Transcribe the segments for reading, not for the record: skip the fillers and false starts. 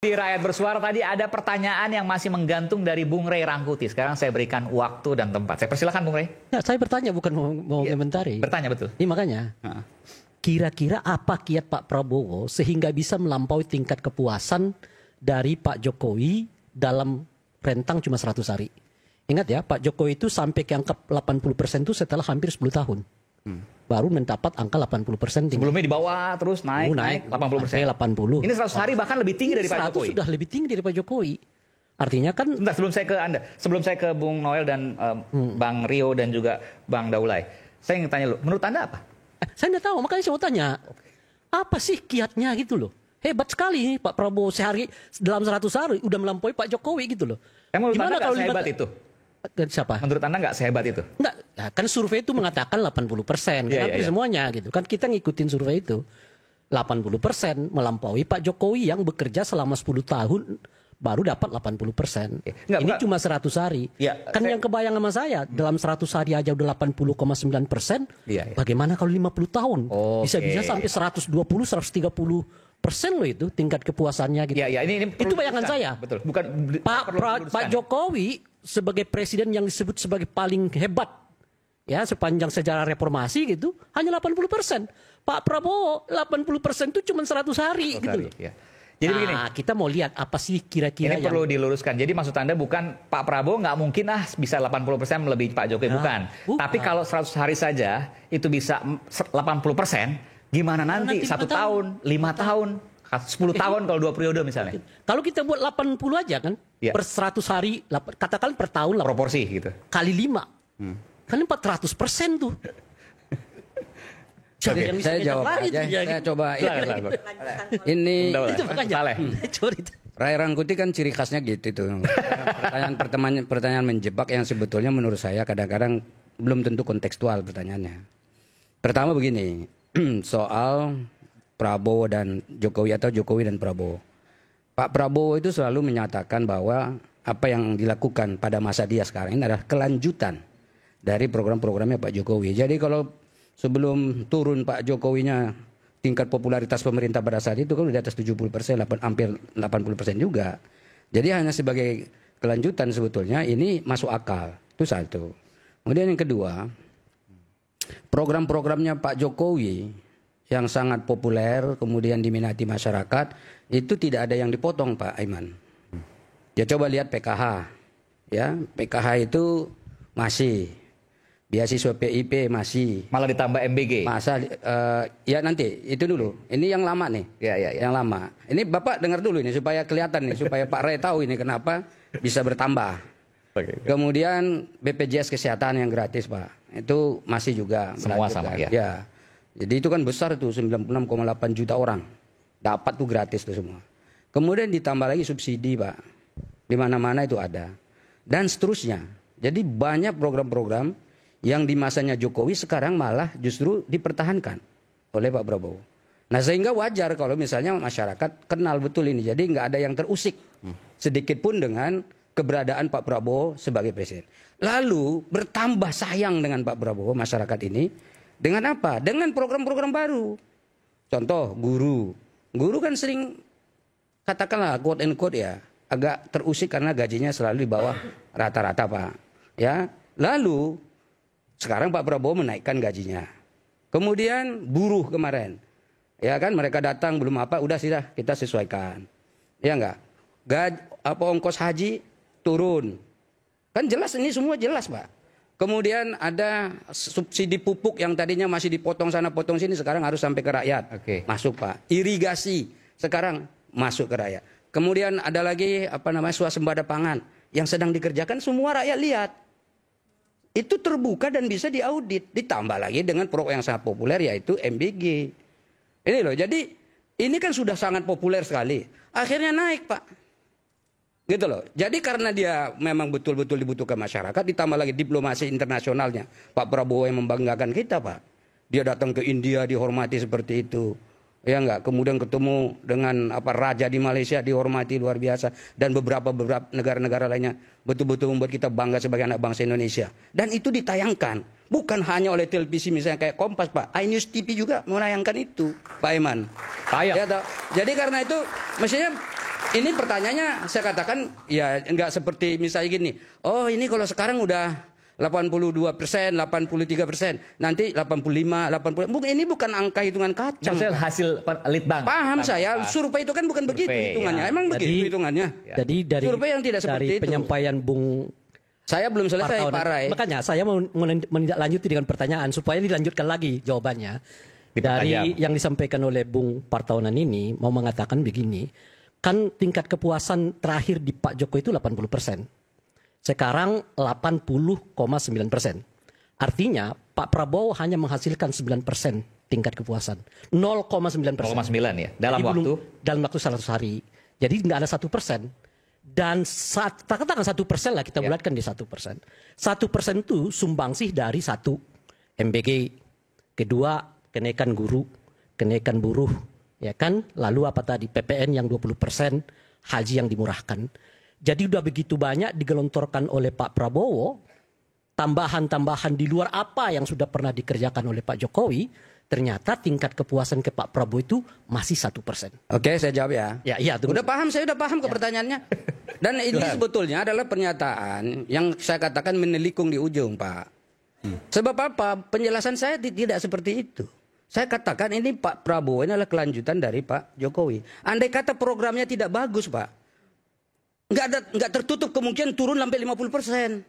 Di Rakyat Bersuara tadi ada pertanyaan yang masih menggantung dari Bung Rey Rangkuti. Sekarang saya berikan waktu dan tempat. Saya persilakan Bung Rey. Ya, saya bertanya bukan mau komentari. Bertanya betul. Ini makanya. Kira-kira apa kiat Pak Prabowo sehingga bisa melampaui tingkat kepuasan dari Pak Jokowi dalam rentang cuma 100 hari. Ingat ya, Pak Jokowi itu sampai ke angka 80% itu setelah hampir 10 tahun. Baru mendapat angka 80% tinggi. Sebelumnya di bawah terus naik 80%. 80. Ini 100 hari bahkan lebih tinggi dari Pak Jokowi. Sudah lebih tinggi dari Pak Jokowi. Artinya kan... Sebentar, sebelum saya ke Anda. Sebelum saya ke Bung Noel dan Bang Rio dan juga Bang Daulay. Saya ingin tanya dulu, menurut Anda apa? Saya tidak tahu, makanya saya mau tanya. Apa sih kiatnya gitu loh? Hebat sekali Pak Prabowo sehari dalam 100 hari udah melampaui Pak Jokowi gitu loh. Menurut Anda nggak sehebat itu? Siapa? Menurut Anda nggak sehebat itu? Enggak, kan survei itu mengatakan 80%. Hampir semuanya gitu kan. Kita ngikutin survei itu. 80% melampaui Pak Jokowi yang bekerja selama 10 tahun baru dapat 80%. Ini cuma 100 hari. Kan yang kebayang sama saya, dalam 100 hari aja udah 80,9%. Bagaimana kalau 50 tahun? Bisa-bisa sampai 120, 130% loh itu tingkat kepuasannya gitu. Itu bayangan saya. Betul. Bukan Pak Jokowi sebagai presiden yang disebut sebagai paling hebat ya sepanjang sejarah reformasi gitu hanya 80%. Pak Prabowo 80% itu cuma 100 hari gitu loh. Jadi begini, kita mau lihat apa sih kira-kira ini perlu diluruskan. Jadi maksud Anda bukan Pak Prabowo nggak mungkin bisa 80% melebihi Pak Jokowi, bukan. Tapi kalau 100 hari saja itu bisa 80%, gimana nanti 1 tahun, 5 tahun, 10 tahun kalau 2 periode misalnya. Kalau kita buat 80 aja kan, per 100 hari, katakan per tahun lah. Proporsi gitu. Kali 5. Kan 400% tuh. Saya jawab aja. Saya coba ini. Itu makanya. Ray Rangkuti kan ciri khasnya gitu tuh. Pertanyaan menjebak yang sebetulnya menurut saya kadang-kadang belum tentu kontekstual pertanyaannya. Pertama begini, soal Prabowo dan Jokowi atau Jokowi dan Prabowo. Pak Prabowo itu selalu menyatakan bahwa apa yang dilakukan pada masa dia sekarang ini adalah kelanjutan dari program-programnya Pak Jokowi. Jadi kalau sebelum turun Pak Jokowinya tingkat popularitas pemerintah pada saat itu kan di atas 70%, hampir 80% juga. Jadi hanya sebagai kelanjutan sebetulnya ini masuk akal. Itu satu. Kemudian yang kedua, program-programnya Pak Jokowi yang sangat populer kemudian diminati masyarakat itu tidak ada yang dipotong Pak Aiman. Ya coba lihat PKH. Ya, PKH itu masih beasiswa PIP masih. Malah ditambah MBG. Masa ya nanti itu dulu. Ini yang lama nih. Yang lama. Ini Bapak dengar dulu ini supaya kelihatan nih, supaya Pak Ray tahu ini kenapa bisa bertambah. Kemudian BPJS kesehatan yang gratis, Pak. Itu masih juga semua sama ya. Ya. Jadi itu kan besar tuh 96,8 juta orang. Dapat tuh gratis tuh semua. Kemudian ditambah lagi subsidi, Pak. Di mana-mana itu ada. Dan seterusnya. Jadi banyak program-program yang di masanya Jokowi sekarang malah justru dipertahankan oleh Pak Prabowo. Nah sehingga wajar kalau misalnya masyarakat kenal betul ini. Jadi nggak ada yang terusik sedikit pun dengan keberadaan Pak Prabowo sebagai presiden. Lalu bertambah sayang dengan Pak Prabowo masyarakat ini. Dengan apa? Dengan program-program baru. Contoh guru. Guru kan sering katakanlah quote and quote ya. Agak terusik karena gajinya selalu di bawah rata-rata Pak. Ya. Lalu sekarang Pak Prabowo menaikkan gajinya. Kemudian buruh kemarin. Ya kan mereka datang belum apa udah sih dah kita sesuaikan. Ya enggak? Ongkos haji turun. Kan jelas ini semua jelas Pak. Kemudian ada subsidi pupuk yang tadinya masih dipotong sana potong sini sekarang harus sampai ke rakyat. Masuk Pak. Irigasi sekarang masuk ke rakyat. Kemudian ada lagi swasembada pangan yang sedang dikerjakan semua rakyat lihat. Itu terbuka dan bisa diaudit. Ditambah lagi dengan program yang sangat populer yaitu MBG. Ini loh, jadi ini kan sudah sangat populer sekali. Akhirnya naik Pak. Gitu loh. Jadi karena dia memang betul-betul dibutuhkan masyarakat, ditambah lagi diplomasi internasionalnya. Pak Prabowo yang membanggakan kita Pak. Dia datang ke India dihormati seperti itu. Ya enggak, kemudian ketemu dengan raja di Malaysia dihormati luar biasa dan beberapa negara-negara lainnya betul-betul membuat kita bangga sebagai anak bangsa Indonesia. Dan itu ditayangkan bukan hanya oleh televisi misalnya kayak Kompas Pak, iNews TV juga menayangkan itu Pak Iman. Ya, jadi karena itu mestinya Ini pertanyaannya saya katakan ya nggak seperti misalnya gini. Oh ini kalau sekarang udah 82%, 83%, nanti 85, 80. Ini bukan angka hitungan kacang. Maksudnya hasil litbang. Paham saya, survei itu kan bukan begitu hitungannya. Emang begitu hitungannya. Jadi dari survei yang tidak seperti dari itu. penyampaian Bung saya belum selesai Partaunan. Pak Rai. Makanya saya mau menindaklanjuti dengan pertanyaan supaya dilanjutkan lagi jawabannya. Dari yang disampaikan oleh Bung Partaunan ini mau mengatakan begini, kan tingkat kepuasan terakhir di Pak Jokowi itu 80%. Sekarang 80,9%. Artinya Pak Prabowo hanya menghasilkan 9% tingkat kepuasan. 0,9%. 0,9 ya dalam waktu? Dalam waktu 100 hari. Jadi nggak ada 1%. Dan katakan 1% lah kita bulatkan di 1%. 1% itu sumbangsih dari 1 MBG, kedua kenaikan guru, kenaikan buruh, ya kan? Lalu apa tadi PPN yang 20%, haji yang dimurahkan. Jadi udah begitu banyak digelontorkan oleh Pak Prabowo, tambahan-tambahan di luar apa yang sudah pernah dikerjakan oleh Pak Jokowi, ternyata tingkat kepuasan ke Pak Prabowo itu masih 1%. Oke, saya jawab ya. Ya, udah paham, saya udah paham ke pertanyaannya. Dan ini sebetulnya adalah pernyataan yang saya katakan menelikung di ujung, Pak. Sebab apa? Penjelasan saya tidak seperti itu. Saya katakan ini Pak Prabowo ini adalah kelanjutan dari Pak Jokowi. Andai kata programnya tidak bagus, Pak, nggak tertutup kemungkinan turun sampai 50%.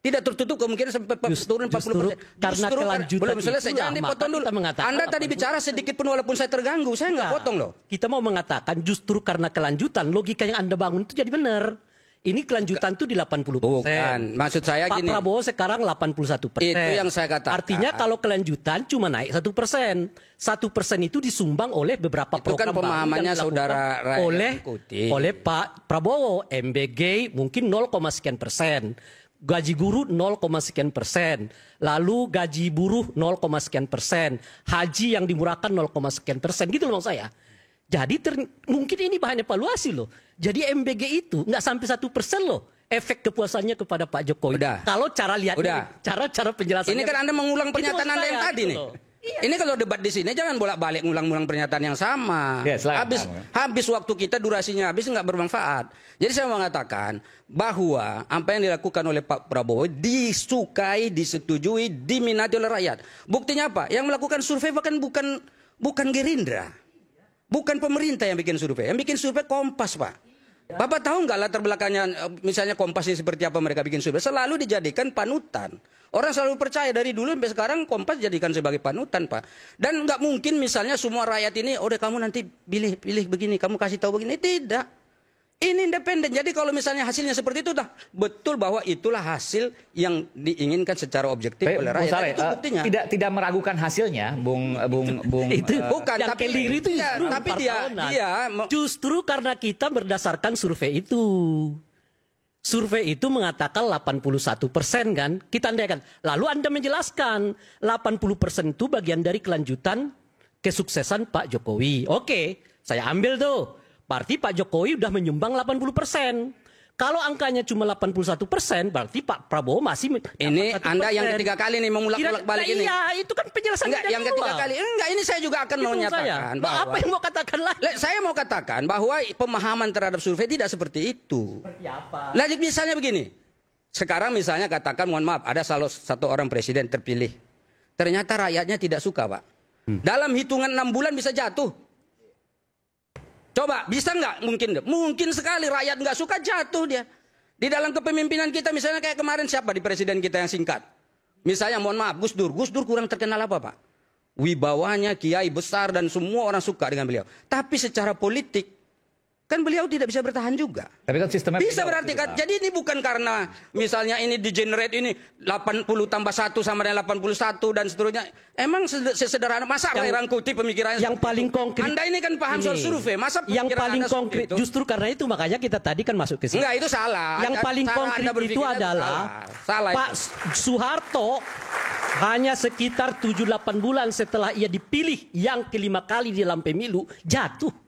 Tidak tertutup kemungkinan sampai turun 40%. Karena kelanjutan belum selesai. Jangan dipotong dulu. Anda tadi bicara sedikit pun walaupun saya terganggu. Saya nggak potong loh. Kita mau mengatakan justru karena kelanjutan, logika yang Anda bangun itu jadi benar. Ini kelanjutan itu di 80%. Bukan. Maksud saya Pak gini. Pak Prabowo sekarang 81%. Itu yang saya katakan. Artinya kalau kelanjutan cuma naik 1%. 1% itu disumbang oleh beberapa itu kan pemahamannya saudara Rai oleh Pak Prabowo. MBG mungkin 0, sekian persen. Gaji guru 0, sekian persen. Lalu gaji buruh 0, sekian persen. Haji yang dimurahkan 0, sekian persen. Gitu loh maksud saya. Jadi mungkin ini bahan evaluasi loh. Jadi MBG itu nggak sampai 1% loh. Efek kepuasannya kepada Pak Jokowi. Udah. Kalau cara lihatnya, cara penjelasannya. Ini kan Anda mengulang pernyataan Anda yang tadi nih. Iya. Ini kalau debat di sini jangan bolak-balik ngulang-ngulang pernyataan yang sama. Ya, habis waktu kita durasinya habis nggak bermanfaat. Jadi saya mengatakan bahwa apa yang dilakukan oleh Pak Prabowo disukai, disetujui, diminati oleh rakyat. Buktinya apa? Yang melakukan survei bahkan bukan Gerindra. Bukan pemerintah yang bikin survei. Yang bikin survei Kompas, Pak. Bapak tahu nggak latar belakangnya misalnya Kompas ini seperti apa mereka bikin survei? Selalu dijadikan panutan. Orang selalu percaya dari dulu sampai sekarang Kompas jadikan sebagai panutan, Pak. Dan nggak mungkin misalnya semua rakyat ini, udah kamu nanti pilih begini, kamu kasih tahu begini. Tidak. Ini independen. Jadi kalau misalnya hasilnya seperti itu, dah betul bahwa itulah hasil yang diinginkan secara objektif oleh rakyat. Saleh, itu buktinya. Tidak meragukan hasilnya, Bung. Itu bukan, tapi itu tapi dia justru karena kita berdasarkan survei itu. Survei itu mengatakan 81% kan. Kita andaikan. Lalu Anda menjelaskan 80% itu bagian dari kelanjutan kesuksesan Pak Jokowi. Oke, saya ambil tuh. Berarti Pak Jokowi udah menyumbang 80%. Kalau angkanya cuma 81%, berarti Pak Prabowo masih. Ini Anda yang ketiga kali nih mengulak-ulak balik ini. Iya, itu kan penjelasan yang ketiga kali. Enggak, ini saya juga akan menyatakan bahwa. Apa yang mau katakan lagi? Saya mau katakan bahwa pemahaman terhadap survei tidak seperti itu. Seperti apa? Lagi misalnya begini. Sekarang misalnya katakan, mohon maaf, ada satu orang presiden terpilih. Ternyata rakyatnya tidak suka, Pak. Dalam hitungan 6 bulan bisa jatuh. Coba, bisa nggak? Mungkin sekali rakyat nggak suka jatuh dia. Di dalam kepemimpinan kita misalnya kayak kemarin siapa di presiden kita yang singkat? Misalnya mohon maaf Gus Dur kurang terkenal apa Pak? Wibawanya kiai besar dan semua orang suka dengan beliau. Tapi secara politik kan beliau tidak bisa bertahan juga. Tapi kan sistemnya bisa berarti kan. Jadi ini bukan karena misalnya ini degenerate ini 80 tambah 1 sama dengan 81 dan seterusnya. Emang sesederhana masa rangkuti pemikirannya. Yang paling konkret. Anda ini kan paham soal survei. Masa yang paling konkret justru karena itu makanya kita tadi kan masuk ke sini. Enggak, itu salah. Yang paling konkret itu adalah Pak Soeharto hanya sekitar 7-8 bulan setelah ia dipilih yang kelima kali di dalam pemilu jatuh.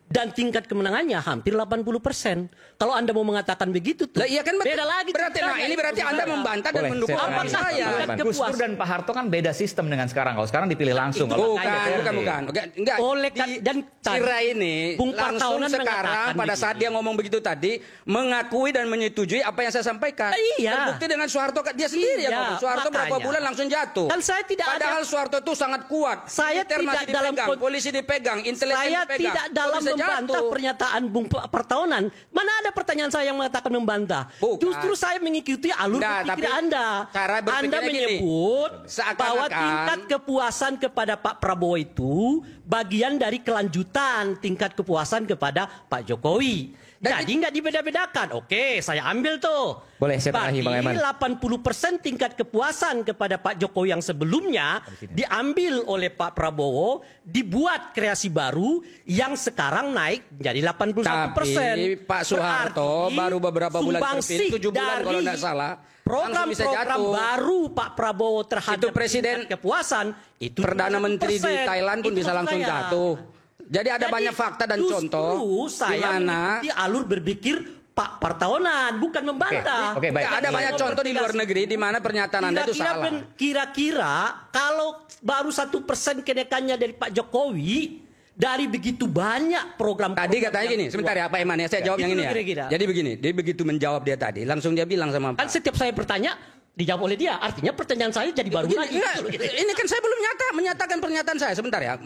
dan tingkat kemenangannya hampir 80%. Kalau Anda mau mengatakan begitu tuh, iya kan beda lagi. Berarti ini berarti Anda membantah dan mendukung apa saya. Gus Dur dan Pak Harto kan beda sistem dengan sekarang. Kalau sekarang dipilih langsung. Bukan. Enggak. Oleh dan Kira ini Bung langsung sekarang pada saat dia ngomong begitu tadi mengakui dan menyetujui apa yang saya sampaikan. Iya. Terbukti dengan Soeharto dia sendiri yang ngomong. Soeharto berapa bulan langsung jatuh. Kan saya tidak Padahal Soeharto itu sangat kuat. Saya tidak dalam polisi dipegang, intelijen saya dipegang. tidak dalam membantah pernyataan Bung Partonan. Mana ada pertanyaan saya yang mengatakan membantah? Bukan. Justru saya mengikuti alur berpikir Anda. Anda menyebut bahwa tingkat kepuasan kepada Pak Prabowo itu bagian dari kelanjutan tingkat kepuasan kepada Pak Jokowi. Jadi nggak dibeda-bedakan. Oke, saya ambil tuh. Boleh, saya terakhir Bang Eman. 80% tingkat kepuasan kepada Pak Jokowi yang sebelumnya diambil oleh Pak Prabowo, dibuat kreasi baru yang sekarang naik jadi 81%. Tapi Pak Soeharto baru beberapa bulan terpilih, 7 bulan kalau tidak salah. Program-program baru Pak Prabowo terhadap itu presiden kepuasan itu Perdana Menteri di Thailand pun bisa langsung jatuh. Jadi ada banyak fakta dan contoh saya mengikuti alur berpikir Pak Partonan, bukan membantah. Oke, baik. Ada banyak contoh di luar negeri di mana pernyataan Anda itu salah. Kira-kira kalau baru 1% kenaikannya dari Pak Jokowi dari begitu banyak program. Tadi katanya gini, sebentar ya Pak Eman ya, saya jawab yang ini ya. Jadi begini, dia begitu menjawab dia tadi, langsung dia bilang sama Pak. Kan setiap saya bertanya dijawab oleh dia. Artinya pertanyaan saya jadi baru lagi. Ini kan saya belum menyatakan pernyataan saya. Sebentar ya.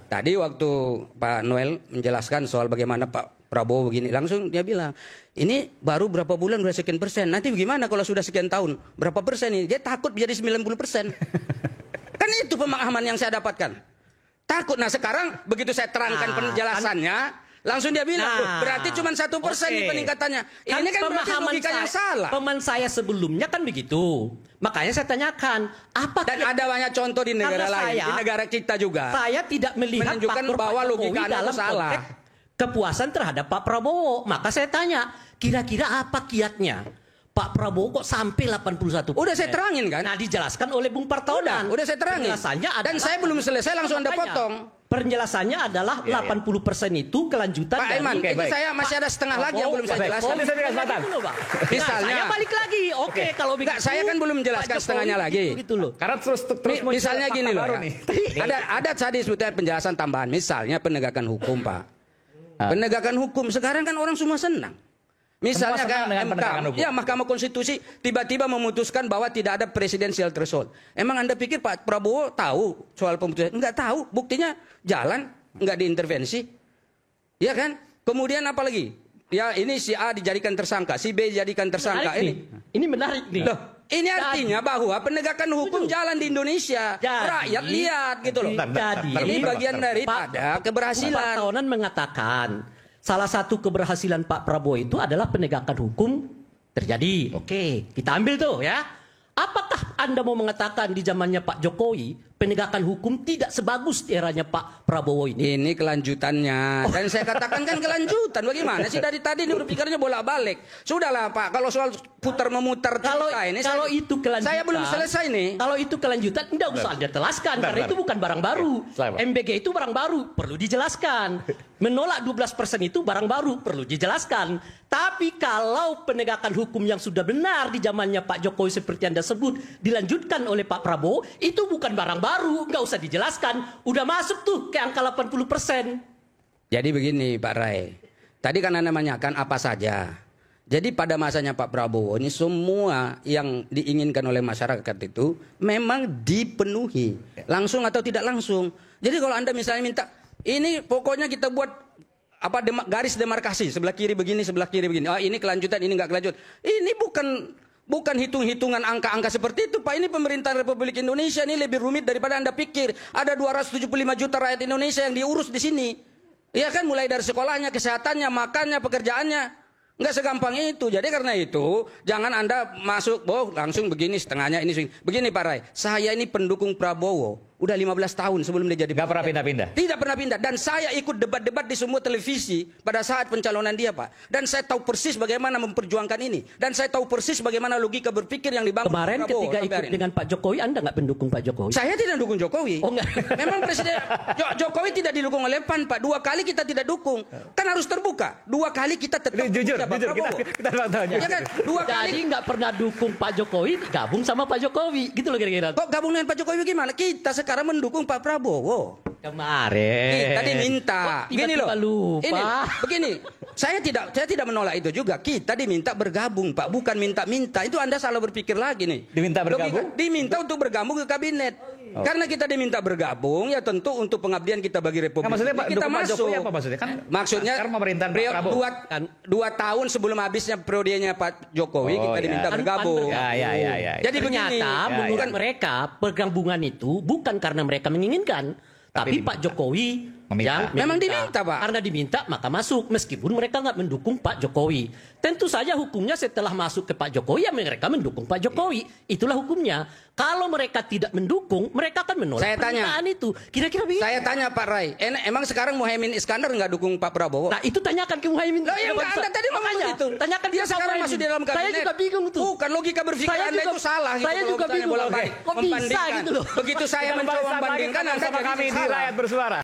Tadi waktu Pak Noel menjelaskan soal bagaimana Pak Prabowo begini, langsung dia bilang, ini baru berapa bulan udah sekian persen. Nanti bagaimana kalau sudah sekian tahun? Berapa persen ini? Dia takut menjadi 90%. Kan itu pemahaman yang saya dapatkan. Takut. Nah sekarang begitu saya terangkan penjelasannya, langsung dia bilang, berarti cuma 1% nih peningkatannya. Ini kan berarti logika yang salah. Pemahaman saya sebelumnya kan begitu. Makanya saya tanyakan, apa? Dan ada banyak contoh di negara lain, di negara kita juga. Saya tidak melihat menunjukkan bahwa logika Anda itu salah. Kepuasan terhadap Pak Prabowo. Maka saya tanya, kira-kira apa kiatnya? Pak Prabowo kok sampai 81%? Udah saya terangin kan? Nah dijelaskan oleh Bung Partonan. Udah saya terangin. Dan saya belum selesai langsung Anda potong. Penjelasannya adalah 80% itu kelanjutan Pak Eman, saya masih ada setengah lagi yang belum saya jelaskan. Misalnya, saya balik lagi. Oke, kalau begitu. Saya kan belum menjelaskan setengahnya lagi. Gitu loh. Karena terus misalnya gini loh. Ada tadi sebetulnya penjelasan tambahan. Misalnya penegakan hukum, Pak. Penegakan hukum sekarang kan orang semua senang. Misalnya kayak MK, ya Mahkamah Konstitusi tiba-tiba memutuskan bahwa tidak ada presidensial threshold. Emang Anda pikir Pak Prabowo tahu soal pemutusan? Enggak tahu. Buktinya jalan, enggak diintervensi. Ya kan? Kemudian apa lagi? Ya ini si A dijadikan tersangka, si B dijadikan tersangka. Ini menarik nih. Loh, ini artinya bahwa penegakan hukum jalan di Indonesia. Rakyat lihat gitu loh. Ini bagian daripada keberhasilan. Pak Partonan mengatakan salah satu keberhasilan Pak Prabowo itu adalah penegakan hukum terjadi. Oke, kita ambil tuh ya. Apakah Anda mau mengatakan di zamannya Pak Jokowi penegakan hukum tidak sebagus di eranya Pak Prabowo ini? Ini kelanjutannya. Dan saya katakan kan kelanjutan. Bagaimana sih dari tadi ini berpikirnya bolak-balik. Sudahlah Pak, kalau soal putar-memutar kalau itu kelanjutan. Saya belum selesai nih. Kalau itu kelanjutan tidak usah Anda jelaskan karena itu bukan barang baru. MBG itu barang baru, perlu dijelaskan. Menolak 12% itu barang baru, perlu dijelaskan. Tapi kalau penegakan hukum yang sudah benar di zamannya Pak Jokowi seperti Anda sebut dilanjutkan oleh Pak Prabowo, itu bukan barang baru, nggak usah dijelaskan. Udah masuk tuh ke angka 80%. Jadi begini Pak Rai, tadi kan Anda menanyakan apa saja. Jadi pada masanya Pak Prabowo ini semua yang diinginkan oleh masyarakat itu memang dipenuhi. Langsung atau tidak langsung. Jadi kalau Anda misalnya minta, ini pokoknya kita buat garis demarkasi, sebelah kiri begini, sebelah kiri begini. Oh ini kelanjutan, ini nggak kelanjutan. Ini bukan hitung-hitungan angka-angka seperti itu Pak. Ini pemerintahan Republik Indonesia ini lebih rumit daripada Anda pikir. Ada 275 juta rakyat Indonesia yang diurus di sini. Ya kan, mulai dari sekolahnya, kesehatannya, makannya, pekerjaannya. Nggak segampang itu. Jadi karena itu jangan Anda masuk langsung begini setengahnya ini. Begini Pak Rai, saya ini pendukung Prabowo. Udah 15 tahun sebelum dia jadi Nggak pernah pindah-pindah. Tidak pernah pindah. Dan saya ikut debat-debat di semua televisi pada saat pencalonan dia, Pak. Dan saya tahu persis bagaimana memperjuangkan ini. Dan saya tahu persis bagaimana logika berpikir yang dibangun. Kemarin ketika ikut dengan Pak Jokowi, Anda nggak mendukung Pak Jokowi? Saya tidak dukung Jokowi. Oh, enggak. Memang Presiden Jokowi tidak didukung oleh PAN, Pak. 2 kali kita tidak dukung. Kan harus terbuka. 2 kali kita tetap Jujur, Pak jujur. Prabowo. Kita tanya. Ya kan? 2 kali. Jadi nggak pernah dukung Pak Jokowi, gabung sama Pak Jokowi, gitu loh kira-kira. Kok gabung dengan Pak Jokowi gimana? Kita sekarang mendukung Pak Prabowo. Kemarin. Kita diminta. Gini loh. Lupa. Ini begini. Saya tidak menolak itu juga. Kita diminta bergabung, Pak. Bukan minta-minta. Itu Anda salah berpikir lagi nih. Diminta bergabung? Diminta untuk bergabung ke kabinet. Karena kita diminta bergabung, ya tentu untuk pengabdian kita bagi Republik. Nah, maksudnya Pak, kita dukung Pak masuk. Jokowi apa maksudnya? Kan maksudnya sekarang pemerintahan Pak Prabowo. 2 tahun sebelum habisnya periodenya Pak Jokowi, kita diminta bergabung. Ya. Jadi ternyata begini, menurut mereka pergabungan itu bukan karena mereka menginginkan, tapi Pak Jokowi meminta. yang Memang diminta, Pak. Karena diminta maka masuk, meskipun mereka nggak mendukung Pak Jokowi. Tentu saja hukumnya setelah masuk ke Pak Jokowi ya mereka mendukung Pak Jokowi. Itulah hukumnya. Kalau mereka tidak mendukung, mereka akan menolak pernyataan itu. Kira-kira begitu. Saya tanya Pak Rai, emang sekarang Muhaimin Iskandar nggak dukung Pak Prabowo? Nah itu tanyakan ke Muhaimin. Loh, ya enggak, Anda tadi ngomong itu. Tanyakan Dia ke sekarang Muhaimin. masuk di dalam kabinet. Saya juga bingung tuh. Bukan, logika berpikir Anda itu salah. Saya gitu, juga kalau bingung. bolak-balik Kok bisa membandingkan. gitu loh. Begitu saya mencoba membandingkan, Anda sama jadi kami di salah. Rakyat Bersuara.